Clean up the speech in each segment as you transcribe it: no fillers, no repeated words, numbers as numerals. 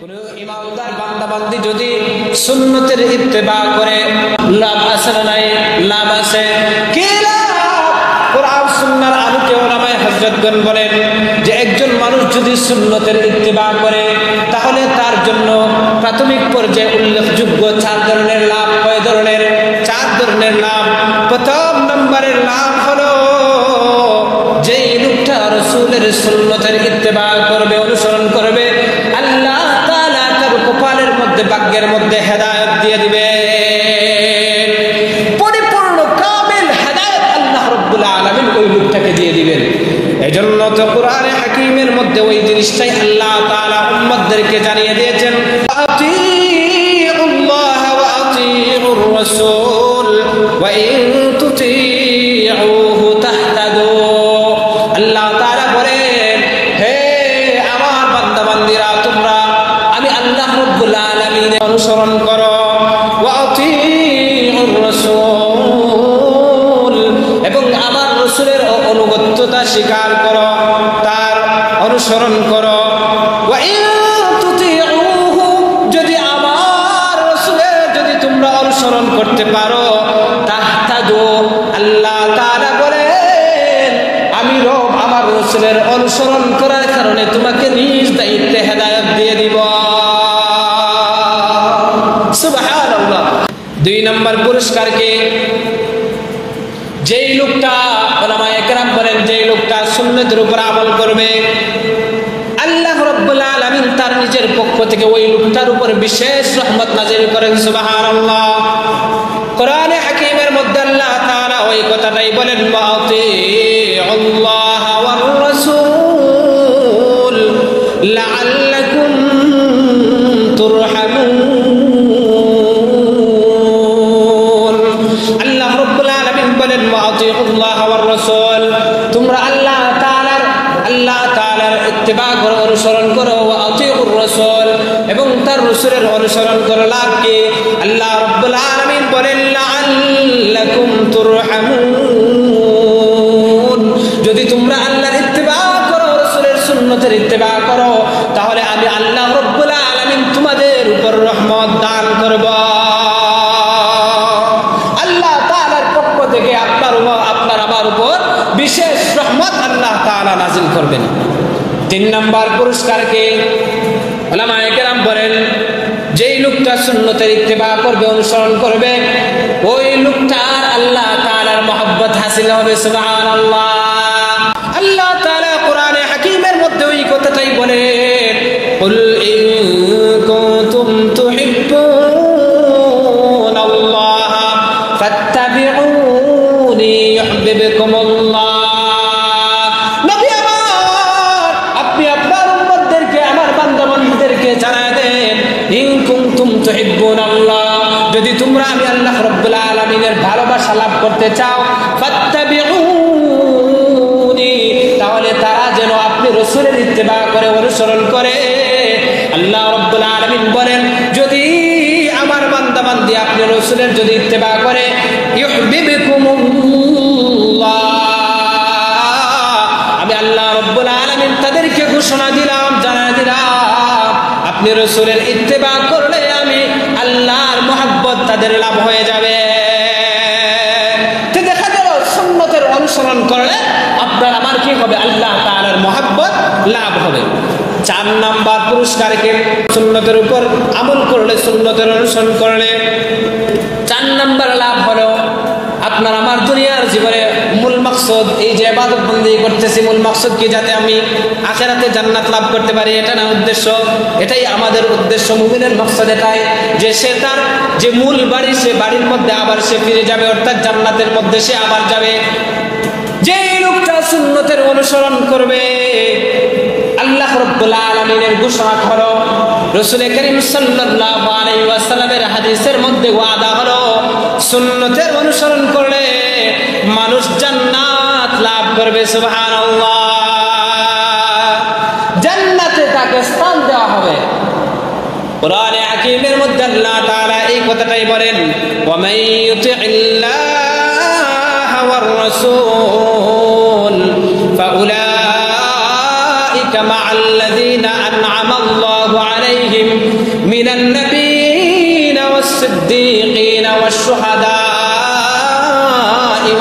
কোন ইমানদার বান্দা-বান্দি যদি সুন্নতের ইত্তেবা করে লাভ আছে না নাই? লাভ আছে। কি লাভ? কোরআন সুন্নাহর আলোকে ওলামায়ে হযরতগণ বলেন যে একজন মানুষ যদি সুন্নতের ইত্তেবা করে তাহলে তার জন্য প্রাথমিক পর্যায়ে উল্লেখযোগ্য 4 ধরনের লাভ। কয় ধরনের? 4 ধরনের লাভ। প্রথম নম্বরের লাভ হলো যেই লোকটা রাসূলের সুন্নতের ইত্তেবা করবে, অনুসরণ করবে, আল্লাহ তাআলা তার কপালের মধ্যে, ভাগ্যের মধ্যে হেদায়েত দিয়ে দিবে। পরিপূর্ণ কামিল হেদায়েত আল্লাহ রাব্বুল আলামিন ওই লোকটাকে দিয়ে দিবেন। এজন্য তো কোরআনে হাকিমের মধ্যে ওই জিনিসটাই আল্লাহ তাআলা উম্মতদেরকে জানিয়ে দিয়েছেন, আতিউল্লাহ ওয়া আতিউর রাসূল ওয়া ইন তুতিউহু তাহতাদু। আল্লাহ তাআলা বলেন, হে আমার বান্দা-বান্দীরা, তোমরা আমি আল্লাহ রাব্বুল আলামিনের অনুসরণ করো, ওয়া আতিউর রাসূল, এবং আমার রাসূলের অনুগত্যতা স্বীকার করো, তার অনুসরণ করো। ওয়া ইন তুতিউহু, যদি আমার রাসূলের যদি তোমরা অনুসরণ করতে পারো, তাহতাদু, আল্লাহ তাআলা বলেন আমি রব আমার রাসূলের অনুসরণ করার কারণে তোমাকে নিজ দায়িত্বে হেদায়েত দিয়ে দিব। সুবহানাল্লাহ। 2 নম্বর পুরস্কার কি? যেই লোকটা, উলামায়ে কেরাম বলেন, যেই লোকটা সুন্নতের উপর আমল করবে, আল্লাহ রাব্বুল আলামিন তার নিজের পক্ষ থেকে ওই লোকটার উপর বিশেষ রহমত নাযিল করেন। সুবহানাল্লাহ। কোরআনে হাকিমের মধ্যে আল্লাহ তাআলা ওই কথাটাই বলেন, আতিউল্লাহ ওয়ার রাসূল লাআল্লাকুম তুরহামুন। আল্লাহ রাব্বুল আলামিন বলেন, আতিউল্লাহ ওয়ার রাসূল, তোমরা আল্লাহ তাআলার ইত্তেবা করো, অনুসরণ করো, ওয়া আতিউর রাসূল, এবং তার রাসূলের অনুসরণ করো। লাভ কি? আল্লাহ রাব্বুল আলামিন বলেন, লাআল্লাকুম তুরহামুন, যদি তোমরা আল্লাহর ইত্তেবা করো, রাসূলের সুন্নতের ইত্তেবা করো, তাহলে আমি আল্লাহ রাব্বুল আলামিন তোমাদের উপর রহমত দান করব। আল্লাহ তাআলার পক্ষ থেকে আপনার আমার উপর বিশেষ রহমত আল্লাহ তাআলা নাযিল করবেন। 3 নম্বর পুরস্কার কি? উলামায়ে কেরাম বলেন, যেই লোকটা সুন্নতের ইত্তেবা করবে, অনুসরণ করবে, ওই লোকটার আল্লাহ তাআলার মহব্বত হাসিল হবে। সুবহানাল্লাহ। আল্লাহ তাআলা কোরআনে হাকিমের মধ্যে ওই কথাটাই বলেন, কুল ইন কুনতুম তুহিব্বুনাল্লাহ ফাত্তাবিউনি ইউহিব্বুকুমুল্লাহ। নবী আমার, আপনি আপনার উম্মতদেরকে, আমার বান্দা-বান্দীদেরকে জানায় দেন, ইন কুনতুম তুহিব্বুনাল্লাহ, যদি তোমরা আমি আল্লাহ রাব্বুল আলামিনের ভালোবাসা লাভ করতে চাও, ফাত্তাবিউনি, তাহলে তারা যেন আপনি রাসূলের ইত্তেবা করে, অনুসরণ করে। আল্লাহ রাব্বুল আলামিন বলেন, যদি আমার বান্দা-বান্দী আপনি রাসূলের যদি ইত্তেবা করে, ইউহিব্বুকুমুল্লাহ, আমি আল্লাহ রাব্বুল আলামিন তাদেরকে ঘোষণা দিলাম, জানায় দিলাম, আপনি রাসূলের ইত্তেবা করলে আমি আল্লাহর মহব্বত তাদের লাভ হয়ে যাবে। তো দেখা গেল সুন্নতের অনুসরণ করলে আপনার আমার কি হবে? আল্লাহ তাআলার মহব্বত লাভ হবে। 4 নম্বর পুরস্কার কি? সুন্নতের উপর আমল করলে, সুন্নতের অনুসরণ করলে 4 নম্বর লাভ হলো আপনার আমার দুনিয়ার জীবনে মূল মাকসুদ, এই যে ইবাদত বন্দেগী করতেছি, মূল মাকসুদ কি? যাতে আমি আখিরাতে জান্নাত লাভ করতে পারি, এটা না উদ্দেশ্য? এটাই আমাদের উদ্দেশ্য। মুমিনের মাকসুদ এটাই যে সে তার যে মূল বাড়ি, সে বাড়ির মধ্যে আবার সে ফিরে যাবে, অর্থাৎ জান্নাতের মধ্যে সে আবার যাবে। যে লোকটা সুন্নতের অনুসরণ করবে, আল্লাহ রাব্বুল আলামিনের ঘোষণা হলো, রাসূল করিম সাল্লাল্লাহু আলাইহি ওয়াসাল্লামের হাদিসের মধ্যে ওয়াদা হলো, সুন্নতের অনুসরণ করলে মানুষ জান্নাত লাভ করবে। সুবহানাল্লাহ। জান্নাতে তাকে স্থান দেওয়া হবে। কোরআনে হাকিমের মধ্যে আল্লাহ তাআলা এই কথাটাই বলেন, ওয়া মান ইউতি'িল্লাহ ওয়ার রাসূল ফাউলাইকা মা'আল্লাযীনা আন'আমা আল্লাহু আলাইহিম والصديقين والشهداء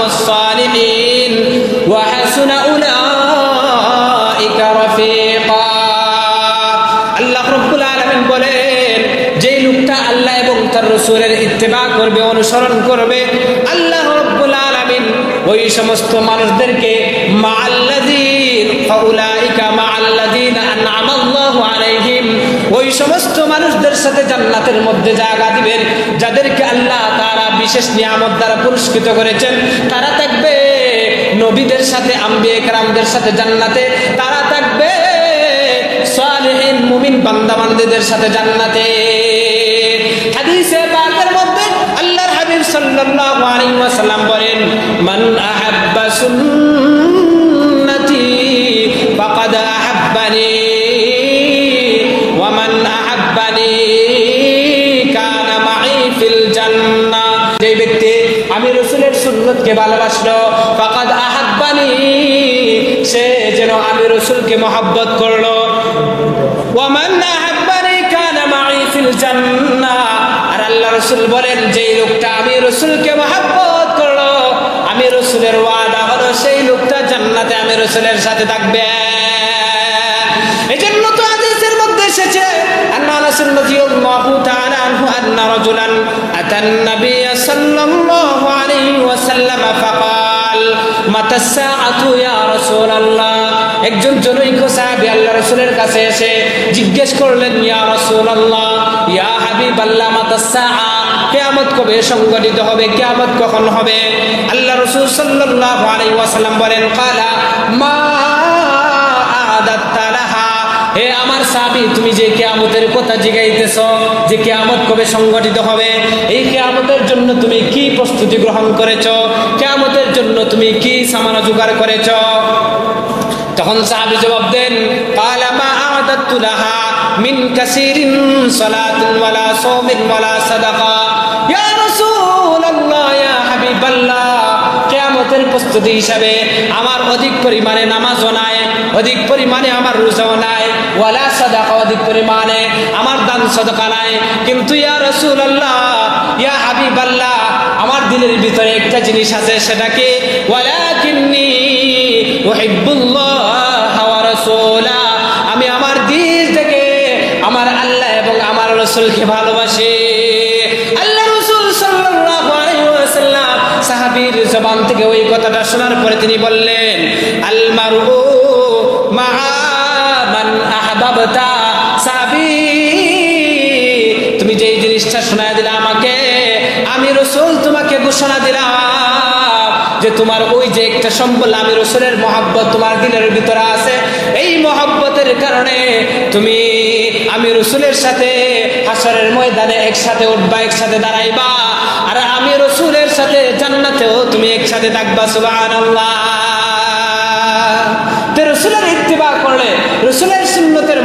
والصالحين وحسن أولئك رفيقا আল্লাহ রাব্বুল আলামিন বলেন যে লোকটা আল্লাহ এবং তার রাসূলের ইত্তেবা করবে অনুসরণ করবে আল্লাহ রাব্বুল আলামিন ওই সমস্ত মানুষদেরকে মাআল্লাযীন ফাউলাইকা মাআল্লাযীনা আনআমা আল্লাহু আলাইহিম ওই সমস্ত মানুষদের সাথে জান্নাতের মধ্যে জায়গা দিবেন যাদেরকে আল্লাহ তাআলা বিশেষ নিয়ামত দ্বারা পুরস্কৃত করেছেন তারা থাকবে নবীদের সাথে আম্বিয়া কেরামদের সাথে জান্নাতে তারা থাকবে সালেহিন মুমিন বান্দা বান্দীদের সাথে জান্নাতে হাদিসে পাকের মধ্যে আল্লাহর হাবিব সাল্লাল্লাহু আলাইহি ওয়াসাল্লাম বলেন মান আহাব্বা সুন্নতি ফাকাদ আহাব্বানি ওয়া মান আহাব্বানি কানা মাই ফিল জান্নাহ যে ব্যক্তি আমি রাসূলের সুন্নতকে ভালোবাসলো ফাকাদ আহাব্বানি সে যেন আমি রাসূলকে মহব্বত করলো ওয়া মান আহাব্বানি কানা মাই ফিল জান্নাহ আর আল্লাহ রাসূল বলেন যে লোকটা আমি রাসূলকে মহব্বত করলো আমি রাসূলের ওয়াদা হলো সেই লোকটা জান্নাতে আমি রাসূলের সাথে থাকবে এজন্য তো হাদিসের মধ্যে এসেছে আন্না আনাস রাদিয়াল্লাহু তাআলা আনহু আন্না রাজুলান আতান নবিয় সাল্লাল্লাহু আলাইহি ওয়াসাল্লাম ফাকাল মাতা সাআতু ইয়া রাসূলুল্লাহ একজন জনৈক সাহাবী আল্লাহর রাসূলের কাছে এসে জিজ্ঞেস করলেন ইয়া রাসূলুল্লাহ ইয়া হাবিবাল্লাহ মাতা সাআ কিয়ামত কবে সংঘটিত হবে কিয়ামত কখন হবে আল্লাহর রাসূল সাল্লাল্লাহু আলাইহি ওয়াসাল্লাম বলেন ক্বালা মা আ'দাত্তা লাহা হে আমার সাহাবী তুমি যে কিয়ামতের কথা জিজ্ঞাসিতেছো যে কিয়ামত কবে সংঘটিত হবে এই কিয়ামতের জন্য তুমি কি প্রস্তুতি গ্রহণ করেছো কিয়ামতের জন্য তুমি কি সামান জোগাড় করেছো তখন সাহাবী জবাব দেন ক্বালা মা আ'দাত্তু লাহা মিন কাসীরিন সালাতুন ওয়ালা সাওমিন ওয়ালা সাদাকা ইয়া রাসূলুল্লাহ ইয়া হাবিবাল্লাহ কিয়ামতের প্রস্তুতি হিসাবে আমার অধিক পরিমাণে নামাজও নাই অধিক পরিমাণে আমার রোজাও নাই ওয়ালা সাদাকা অধিক পরিমাণে আমার দান সাদাকা নাই কিন্তু ইয়া রাসূলুল্লাহ ইয়া হাবিবাল্লাহ আমার দিলের ভিতরে একটা জিনিস আছে সেটা কি ওয়ালাকিন্নী উহিব্বুল্লাহ ওয়া রাসূলা আমি আমার দিল থেকে আমার আল্লাহ এবং আমার রাসূলকে ভালোবাসি আল্লাহ রাসূল সাল্লাল্লাহু আলাইহি ওয়াসাল্লাম সাহাবীর জবান থেকে ওই কথাটা শোনার পরে তিনি বললেন আল মারউ মা মান আহবাবতা সাহাবী তুমি যে জিনিসটা শোনায় দিলা আমাকে আমি রাসূল তোমাকে ঘোষণা দিলাম যে তোমার ওই যে একটা সম্বল আমি রাসূলের মহব্বত তোমার দিলের ভিতরে আছে এই মহব্বতের কারণে তুমি আমি রাসূলের সাথে হাসরের ময়দানে একসাথে উঠবা একসাথে দাঁড়াইবা আর আমি রাসূলের সাথে জান্নাতেও তুমি একসাথে থাকবা সুবহানাল্লাহ তে রাসূলের ইত্তিবা করলে রাসূলের সুন্নতের